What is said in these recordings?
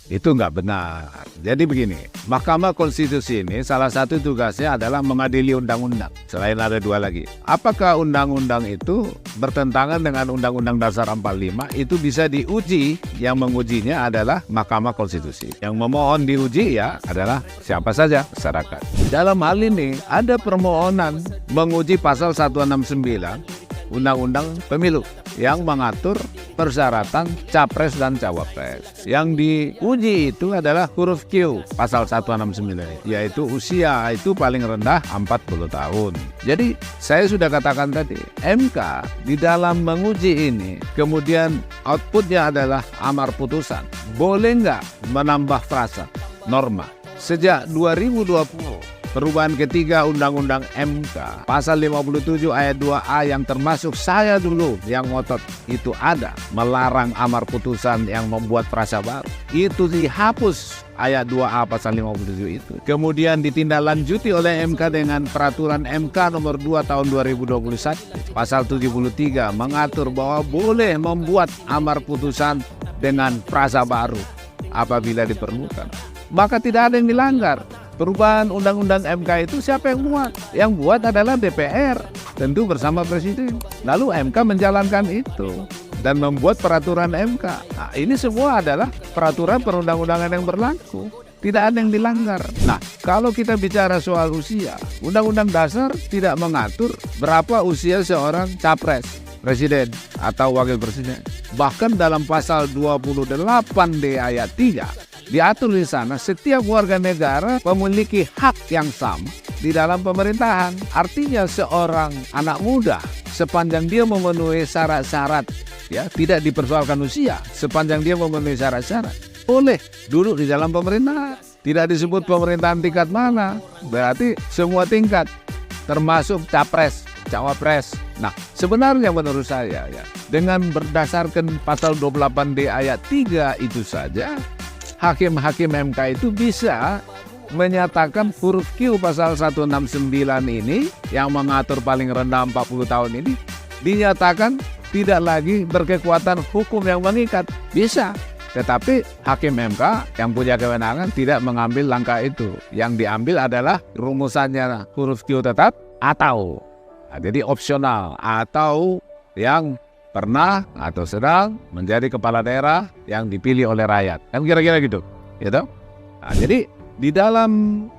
Itu nggak benar. Jadi begini, Mahkamah Konstitusi ini salah satu tugasnya adalah mengadili undang-undang. Selain ada dua lagi. Apakah undang-undang itu bertentangan dengan Undang-Undang Dasar 45? Itu bisa diuji. Yang mengujinya adalah Mahkamah Konstitusi. Yang memohon diuji ya adalah siapa saja? Masyarakat. Dalam hal ini ada permohonan menguji pasal 169 Undang-Undang Pemilu yang mengatur persyaratan capres dan cawapres. Yang diuji itu adalah huruf Q pasal 169, yaitu usia itu paling rendah 40 tahun. Jadi saya sudah katakan tadi, MK di dalam menguji ini kemudian outputnya adalah amar putusan. Boleh nggak menambah frasa norma? Sejak 2020 perubahan ketiga Undang-Undang MK pasal 57 ayat 2A yang termasuk saya dulu yang ngotot itu ada melarang amar putusan yang membuat frasa baru. Itu dihapus ayat 2A pasal 57 itu. Kemudian ditindaklanjuti oleh MK dengan peraturan MK nomor 2 tahun 2021 pasal 73 mengatur bahwa boleh membuat amar putusan dengan frasa baru apabila diperlukan. Maka tidak ada yang dilanggar. Perubahan Undang-Undang MK itu siapa yang buat? Yang buat adalah DPR, tentu bersama Presiden. Lalu MK menjalankan itu dan membuat peraturan MK. Nah, ini semua adalah peraturan perundang-undangan yang berlaku. Tidak ada yang dilanggar. Nah, kalau kita bicara soal usia, Undang-Undang Dasar tidak mengatur berapa usia seorang capres, presiden atau wakil presiden. Bahkan dalam pasal 28D ayat 3 diatur di sana setiap warga negara memiliki hak yang sama di dalam pemerintahan. Artinya seorang anak muda sepanjang dia memenuhi syarat-syarat, ya tidak dipersoalkan usia, sepanjang dia memenuhi syarat-syarat boleh duduk di dalam pemerintahan. Tidak disebut pemerintahan tingkat mana, berarti semua tingkat termasuk capres, cawapres. Nah, sebenarnya menurut saya ya, dengan berdasarkan pasal 28D ayat 3 itu saja hakim-hakim MK itu bisa menyatakan huruf Q pasal 169 ini yang mengatur paling rendah 40 tahun ini dinyatakan tidak lagi berkekuatan hukum yang mengikat. Bisa. Tetapi hakim MK yang punya kewenangan tidak mengambil langkah itu. Yang diambil adalah rumusannya huruf Q tetap atau. Nah, jadi opsional atau yang pernah atau sedang menjadi kepala daerah yang dipilih oleh rakyat. Kan kira-kira gitu. Gitu? Nah, jadi di dalam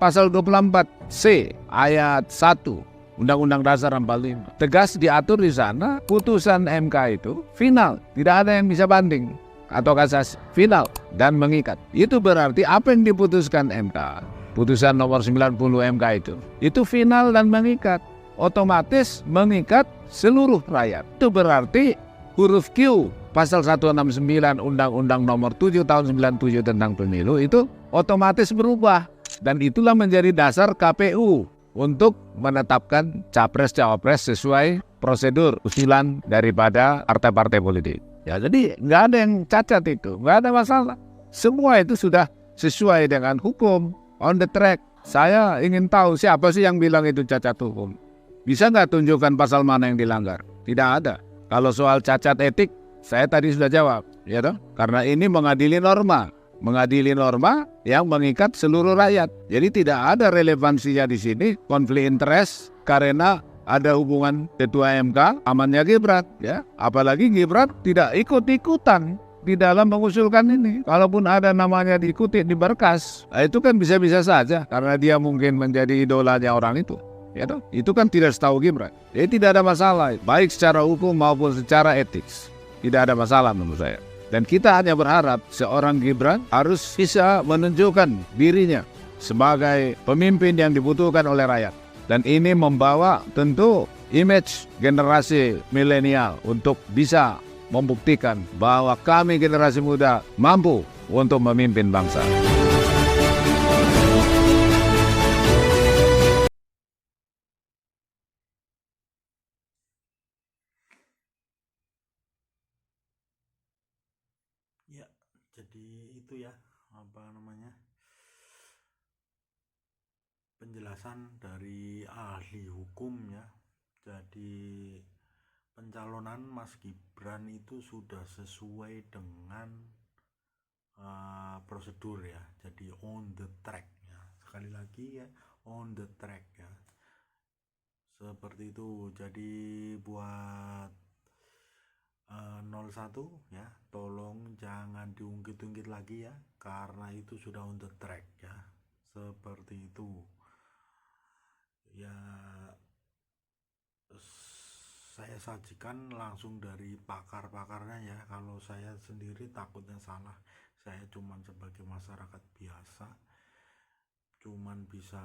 pasal 24C ayat 1 Undang-Undang Dasar 45 tegas diatur di sana putusan MK itu final. Tidak ada yang bisa banding atau kasasi, final dan mengikat. Itu berarti apa yang diputuskan MK, putusan nomor 90 MK itu final dan mengikat. Otomatis mengikat seluruh rakyat. Itu berarti huruf Q pasal 169 Undang-Undang nomor 7 tahun 97 tentang pemilu itu otomatis berubah. Dan itulah menjadi dasar KPU untuk menetapkan capres-cawapres sesuai prosedur usulan daripada partai-partai politik. Ya, jadi nggak ada yang cacat itu, nggak ada masalah. Semua itu sudah sesuai dengan hukum, on the track. Saya ingin tahu siapa sih yang bilang itu cacat hukum. Bisa nggak tunjukkan pasal mana yang dilanggar? Tidak ada. Kalau soal cacat etik, saya tadi sudah jawab, ya toh? Karena ini mengadili norma yang mengikat seluruh rakyat. Jadi tidak ada relevansinya di sini konflik interest karena ada hubungan ketua MK amannya Gibran, ya. Apalagi Gibran tidak ikut-ikutan di dalam mengusulkan ini. Kalaupun ada namanya diikuti di berkas, itu kan bisa-bisa saja karena dia mungkin menjadi idolanya orang itu. Ya toh? Itu kan tidak setahu Gibran. Jadi tidak ada masalah, baik secara hukum maupun secara etik. Tidak ada masalah menurut saya. Dan kita hanya berharap seorang Gibran harus bisa menunjukkan dirinya sebagai pemimpin yang dibutuhkan oleh rakyat. Dan ini membawa tentu image generasi milenial untuk bisa membuktikan bahwa kami generasi muda mampu untuk memimpin bangsa. Ya, jadi itu ya, apa namanya, penjelasan dari ahli hukum ya. Jadi pencalonan Mas Gibran itu sudah sesuai dengan prosedur ya, jadi on the track ya, sekali lagi ya, on the track ya, seperti itu. Jadi buat 01 ya, tolong jangan diungkit-ungkit lagi ya, karena itu sudah on the track ya, seperti itu ya. Saya sajikan langsung dari pakar-pakarnya ya, kalau saya sendiri takutnya salah. Saya cuman sebagai masyarakat biasa, cuman bisa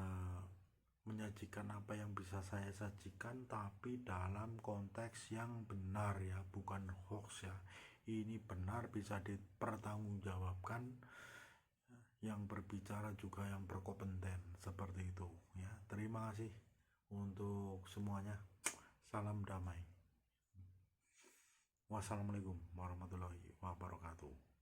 menyajikan apa yang bisa saya sajikan, tapi dalam konteks yang benar ya, bukan hoax ya. Ini benar, bisa dipertanggungjawabkan, yang berbicara juga yang berkompeten, seperti itu ya. Terima kasih untuk semuanya. Salam damai. Wassalamualaikum warahmatullahi wabarakatuh.